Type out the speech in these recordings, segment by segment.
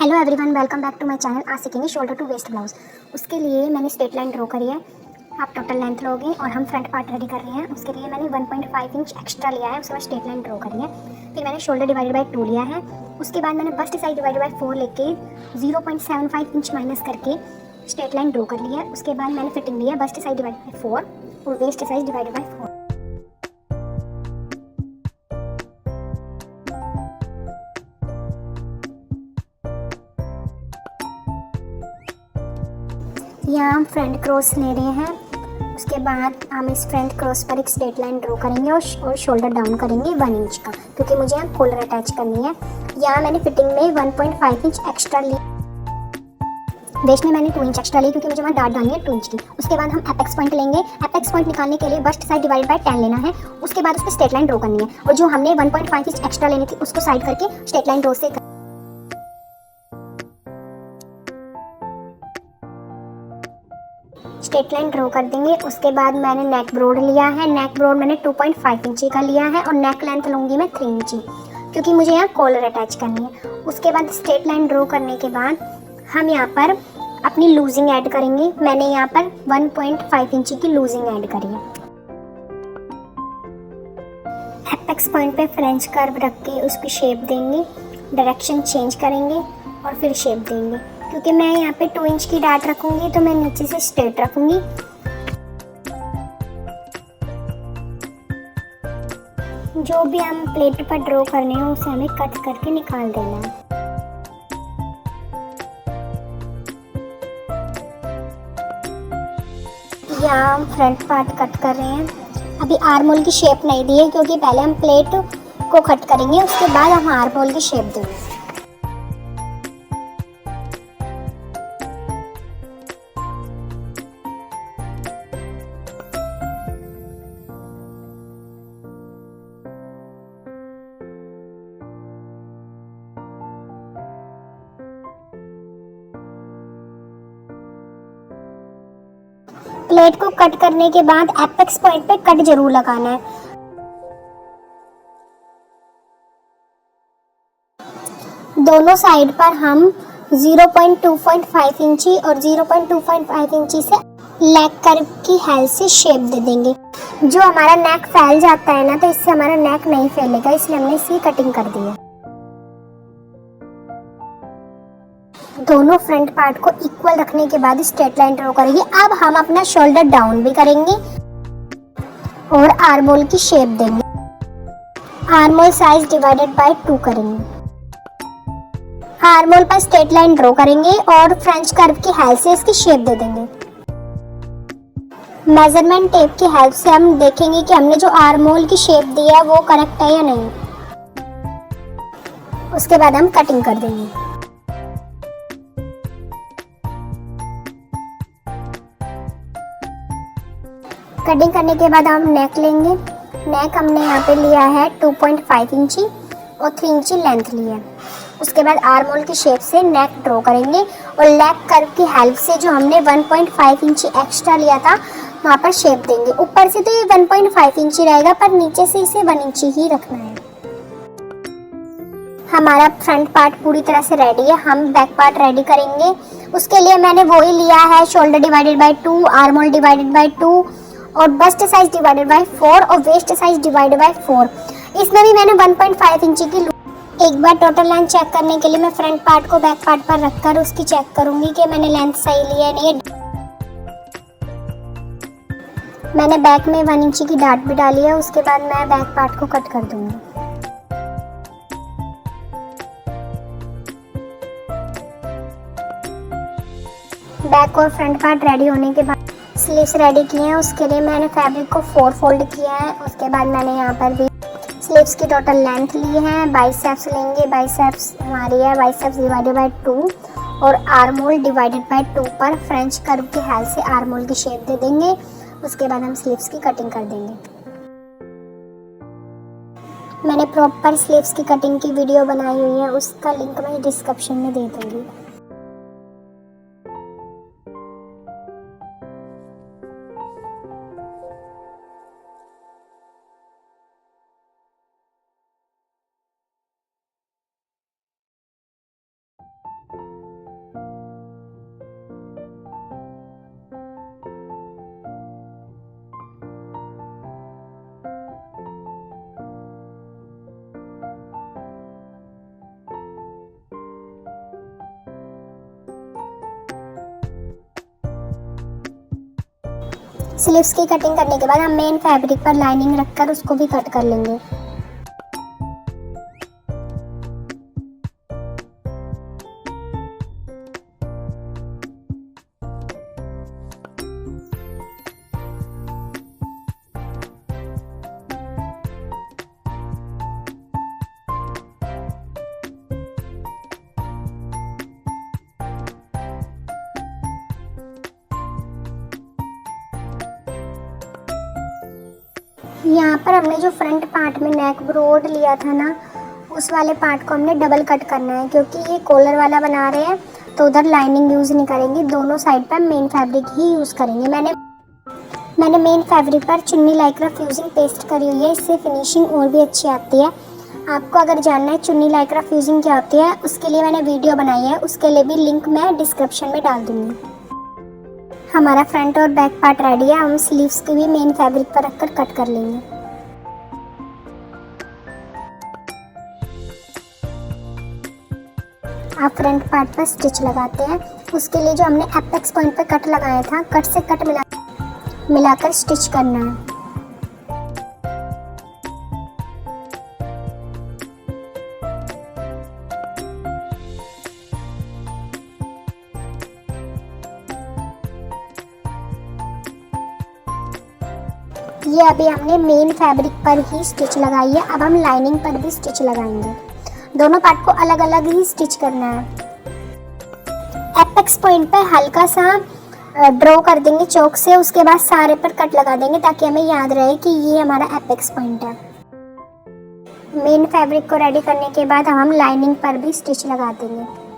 Hello everyone, welcome back to my channel. आज सीखेंगे shoulder to waste blouse. उसके लिए मैंने स्ट्रेट लाइन ड्रॉ करी है। आप टोटल लेंथ लोगे और हम फ्रंट पार्ट रेडी कर रहे हैं। उसके लिए मैंने 1.5 इंच एक्स्ट्रा लिया है, उसके बाद स्ट्रेट लाइन ड्रॉ करी है। फिर मैंने शोल्डर डिवाइडेड बाई 2 लिया है। उसके बाद मैंने बस्ट साइज डिवाइडेड बाई 4 लेके 0.75 इंच माइनस करके स्ट्रेट लाइन ड्रॉ कर लिया है। उसके बाद मैंने फिटिंग लिया बस्ट साइज डिवाइडेड बाई 4 और वेस्ट साइज डिवाइडेड बाई 4। यहाँ हम फ्रंट क्रॉस ले रहे हैं। उसके बाद हम इस फ्रंट क्रॉस पर एक स्ट्रेट लाइन ड्रॉ करेंगे और शोल्डर डाउन करेंगे 1 इंच का, क्योंकि मुझे यहाँ कॉलर अटैच करनी है। यहाँ मैंने फिटिंग में 1.5 इंच एक्स्ट्रा ली। वेस्ट में मैंने 2 इंच एक्स्ट्रा ली, क्योंकि मुझे वहाँ डाट डालनी है 2 इंच की। उसके बाद हम एपेक्स पॉइंट लेंगे। एपेक्स पॉइंट निकालने के लिए बस्ट साइड डिवाइड बाय 10 लेना है। उसके बाद उस पर स्ट्रेट लाइन ड्रॉ करनी है, और जो हमने 1.5 इंच एक्स्ट्रा लेनी थी उसको साइड करके स्ट्रेट लाइन ड्रॉ से स्ट्रेट लाइन ड्रॉ कर देंगे। उसके बाद मैंने नेक ब्रॉड लिया है। नेक ब्रॉड मैंने 2.5 इंची का लिया है और नेक लेंथ लूँगी मैं 3 इंची, क्योंकि मुझे यहाँ कॉलर अटैच करनी है। उसके बाद स्ट्रेट लाइन ड्रॉ करने के बाद हम यहाँ पर अपनी लूजिंग ऐड करेंगे। मैंने यहाँ पर 1.5 इंची की लूजिंग ऐड करी है। एपेक्स पॉइंट पे फ्रेंच कर्व रख के उसकी शेप देंगे, डायरेक्शन चेंज करेंगे और फिर शेप देंगे। क्योंकि मैं यहाँ पे 2 इंच की डाट रखूँगी तो मैं नीचे से स्ट्रेट रखूँगी। जो भी हम प्लेट पर ड्रॉ करने हैं उसे हमें कट करके निकाल देना है। यहाँ हम फ्रंट पार्ट कट कर रहे हैं। अभी आर्म होल की शेप नहीं दी है, क्योंकि पहले हम प्लेट को कट करेंगे, उसके बाद हम आर्म होल की शेप देंगे। प्लेट को कट करने के बाद एपेक्स पॉइंट पे कट जरूर लगाना है। दोनों साइड पर हम 0.25 इंची और 0.25 इंची से लेग कर्व की हेल्प से शेप दे देंगे। जो हमारा नेक फैल जाता है ना, तो इससे हमारा नेक नहीं फैलेगा, इसलिए हमने इसकी कटिंग कर दी है। दोनों फ्रंट पार्ट को इक्वल रखने के बाद स्ट्रेट लाइन ड्रॉ करेंगे। अब हम अपना शोल्डर डाउन भी करेंगे और आर्म होल की शेप देंगे। Arm hole size divided by 2 करेंगे। आर्म होल पर स्ट्रेट लाइन ड्रॉ करेंगे और फ्रेंच कर्व की हेल्प से इसकी शेप दे देंगे। मेजरमेंट टेप की हेल्प से हम देखेंगे कि हमने जो आर्म होल की शेप दी है वो करेक्ट है या नहीं। उसके बाद हम कटिंग कर देंगे। कटिंग करने के बाद हम नेक लेंगे। नेक हमने यहाँ पे लिया है 2.5 इंची और 3 इंची लेंथ ली है। उसके बाद आर्म होल की शेप से नेक ड्रॉ करेंगे और लेग कर्व की हेल्प से जो हमने 1.5 इंची एक्स्ट्रा लिया था वहाँ पर शेप देंगे। ऊपर से तो ये 1.5 इंची रहेगा, पर नीचे से इसे 1 इंची ही रखना है। हमारा फ्रंट पार्ट पूरी तरह से रेडी है। हम बैक पार्ट रेडी करेंगे। उसके लिए मैंने वही लिया है, shoulder divided by 2, arm hole divided by 2 और बस्ट साइज डिवाइडेड बाई 4 और वेस्ट साइज डिवाइडेड बाई 4। इसमें भी मैंने 1.5 इंची की एक बार टोटल लेंथ चेक करने के लिए मैं फ्रंट पार्ट को बैक पार्ट पर रखकर उसकी चेक करूंगी कि मैंने लेंथ सही ली है नहीं। मैंने बैक में 1 इंची की डाट भी डाली है। उसके बाद मैं बैक पार्ट को कट कर दूंगी। बैक और फ्रंट पार्ट रेडी होने के बाद स्लीव्स रेडी किए हैं। उसके लिए मैंने फैब्रिक को 4 फोल्ड किया है। उसके बाद मैंने यहाँ पर भी स्लीव्स की टोटल लेंथ ली है। बाइसेप्स लेंगे। बाइसेप्स हमारी है बाइसेप्स डिवाइडेड बाय 2 और आर्म होल डिवाइडेड बाय 2 पर फ्रेंच कर्व की हेल्प से आर्म होल की शेप दे देंगे। उसके बाद हम स्लीव्स की कटिंग कर देंगे। मैंने प्रॉपर स्लीव्स की कटिंग की वीडियो बनाई हुई है, उसका लिंक मैं डिस्क्रिप्शन में दे दूँगी। स्लीव्स की कटिंग करने के बाद हम मेन फैब्रिक पर लाइनिंग रखकर उसको भी कट कर लेंगे। यहाँ पर हमने जो फ्रंट पार्ट में नेक ब्रोड लिया था ना, उस वाले पार्ट को हमने डबल कट करना है, क्योंकि ये कॉलर वाला बना रहे हैं तो उधर लाइनिंग यूज़ नहीं करेंगे, दोनों साइड पर मेन फैब्रिक ही यूज़ करेंगे। मैंने मेन फैब्रिक पर चुन्नी लाइक्रा फ्यूजिंग पेस्ट करी हुई है, इससे फिनिशिंग और भी अच्छी आती है। आपको अगर जानना है चुन्नी लाइक्रा फ्यूजिंग क्या होती है, उसके लिए मैंने वीडियो बनाई है, उसके लिए भी लिंक मैं डिस्क्रिप्शन में डाल दूँगी। हमारा फ्रंट और बैक पार्ट रेडी है, हम स्लीव्स को भी मेन फैब्रिक पर रखकर कट कर लेंगे। आप फ्रंट पार्ट पर स्टिच लगाते हैं, उसके लिए जो हमने एपेक्स पॉइंट पर कट लगाया था, कट से कट मिलाकर स्टिच करना है। ये अभी हमने मेन फैब्रिक पर ही स्टिच लगाई है, अब हम लाइनिंग पर भी स्टिच लगाएंगे। दोनों पार्ट को अलग अलग ही स्टिच करना है। एपेक्स पॉइंट पर हल्का सा ड्रॉ कर देंगे चौक से, उसके बाद सारे पर कट लगा देंगे ताकि हमें याद रहे कि ये हमारा एपेक्स पॉइंट है। मेन फैब्रिक को रेडी करने के बाद हम लाइनिंग पर भी स्टिच लगा देंगे।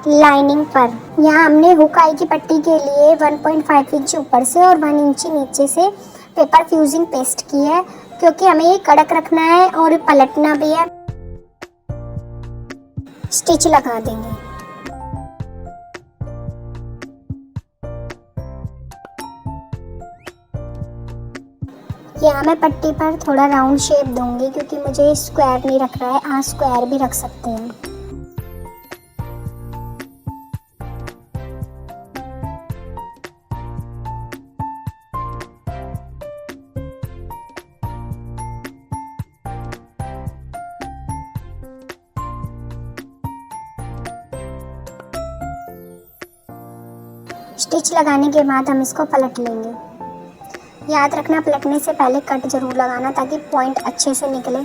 लाइनिंग पर यहाँ हमने हुकाई की पट्टी के लिए 1.5 इंच ऊपर से और 1 इंच नीचे से पेपर फ्यूजिंग पेस्ट की है, क्योंकि हमें ये कड़क रखना है और पलटना भी है। स्टिच लगा देंगे। यहाँ मैं पट्टी पर थोड़ा राउंड शेप दूंगी, क्योंकि मुझे स्क्वायर नहीं रख रहा है, आप स्क्वायर भी रख सकते हैं। स्टिच लगाने के बाद हम इसको पलट लेंगे। याद रखना पलटने से पहले कट जरूर लगाना ताकि पॉइंट अच्छे से निकले।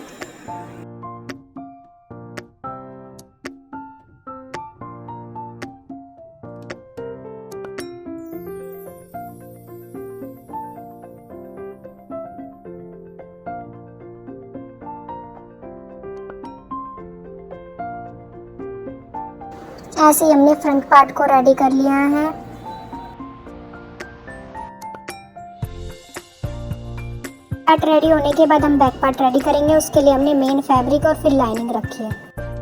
ऐसे ही हमने फ्रंट पार्ट को रेडी कर लिया है। पार्ट रेडी होने के बाद हम बैक पार्ट रेडी करेंगे, उसके लिए हमने मेन फैब्रिक और फिर लाइनिंग रखी है।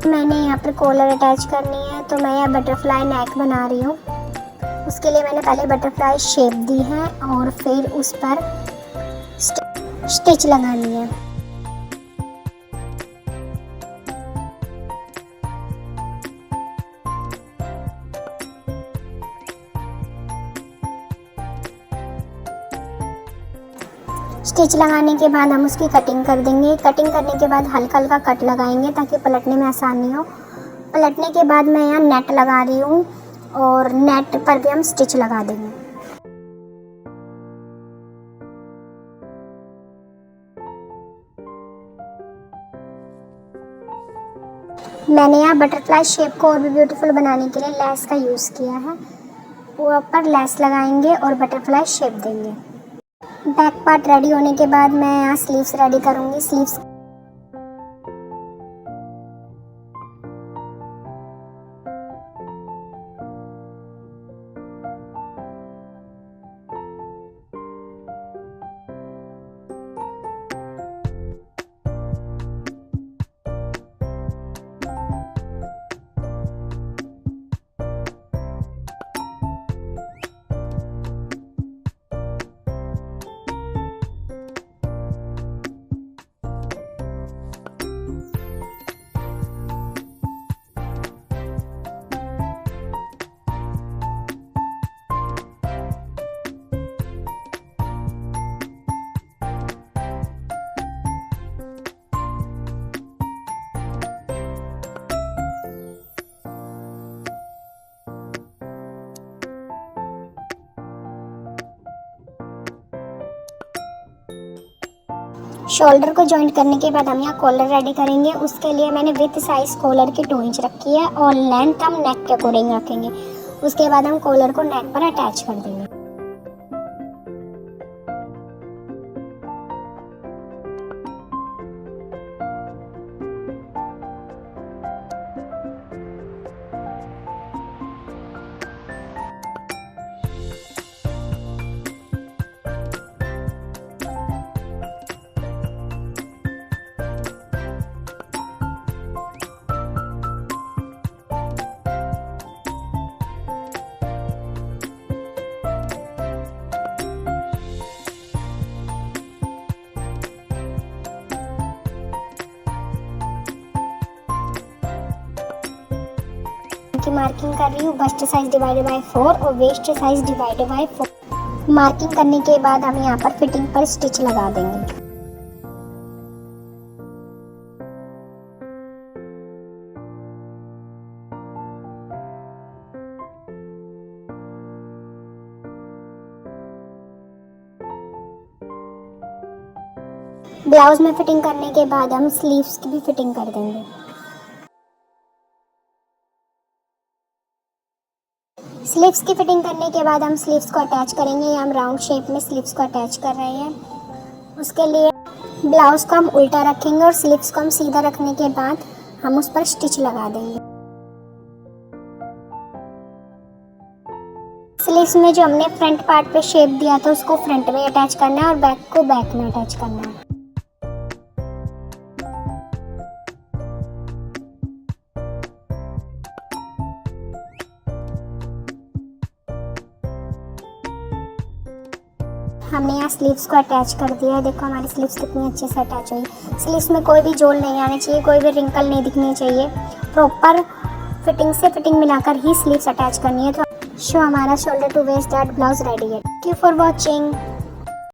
मैंने यहाँ पर कॉलर अटैच करनी है, तो मैं यहाँ बटरफ्लाई नेक बना रही हूँ। उसके लिए मैंने पहले बटरफ्लाई शेप दी है और फिर उस पर स्टिच लगानी है। स्टिच लगाने के बाद हम उसकी कटिंग कर देंगे। कटिंग करने के बाद हल्का हल्का कट लगाएंगे ताकि पलटने में आसानी हो। पलटने के बाद मैं यहाँ नेट लगा रही हूँ और नेट पर भी हम स्टिच लगा देंगे। मैंने यहाँ बटरफ्लाई शेप को और भी ब्यूटीफुल बनाने के लिए लेस का यूज़ किया है। वो ऊपर लेस लगाएंगे और बटरफ्लाई शेप देंगे। बैक पार्ट रेडी होने के बाद मैं यहाँ स्लीव्स रेडी करूँगी। स्लीव्स शोल्डर को जॉइंट करने के बाद हम यहाँ कॉलर रेडी करेंगे। उसके लिए मैंने विथ साइज कॉलर की 2 इंच रखी है और लेंथ हम नेक के अकॉर्डिंग रखेंगे। उसके बाद हम कॉलर को नेक पर अटैच कर देंगे। की मार्किंग कर रही हूँ बस्ट साइज डिवाइडेड बाय 4 और waste size divided by 4। Marking करने के बाद हम यहाँ पर फिटिंग पर स्टिच लगा देंगे। ब्लाउज में फिटिंग करने के बाद हम स्लीव्स की भी फिटिंग कर देंगे। स्लीव्स की फिटिंग करने के बाद हम स्लीव्स को अटैच करेंगे। हम राउंड शेप में स्लीव्स को अटैच कर रहे हैं। उसके लिए ब्लाउज को हम उल्टा रखेंगे और स्लीव्स को हम सीधा रखने के बाद हम उस पर स्टिच लगा देंगे। स्लीव्स में जो हमने फ्रंट पार्ट पे शेप दिया था उसको फ्रंट में अटैच करना है और बैक को बैक में अटैच करना है। हमने यहाँ स्लीव्स को अटैच कर दिया है। देखो हमारी स्लीव्स कितनी अच्छे से अटैच हुई। स्लीव्स में कोई भी जोड़ नहीं आने चाहिए, कोई भी रिंकल नहीं दिखनी चाहिए। प्रॉपर फिटिंग से फिटिंग मिलाकर ही स्लीव्स अटैच करनी है। तो हमारा shoulder to waist that blouse ready है। Thank you for watching.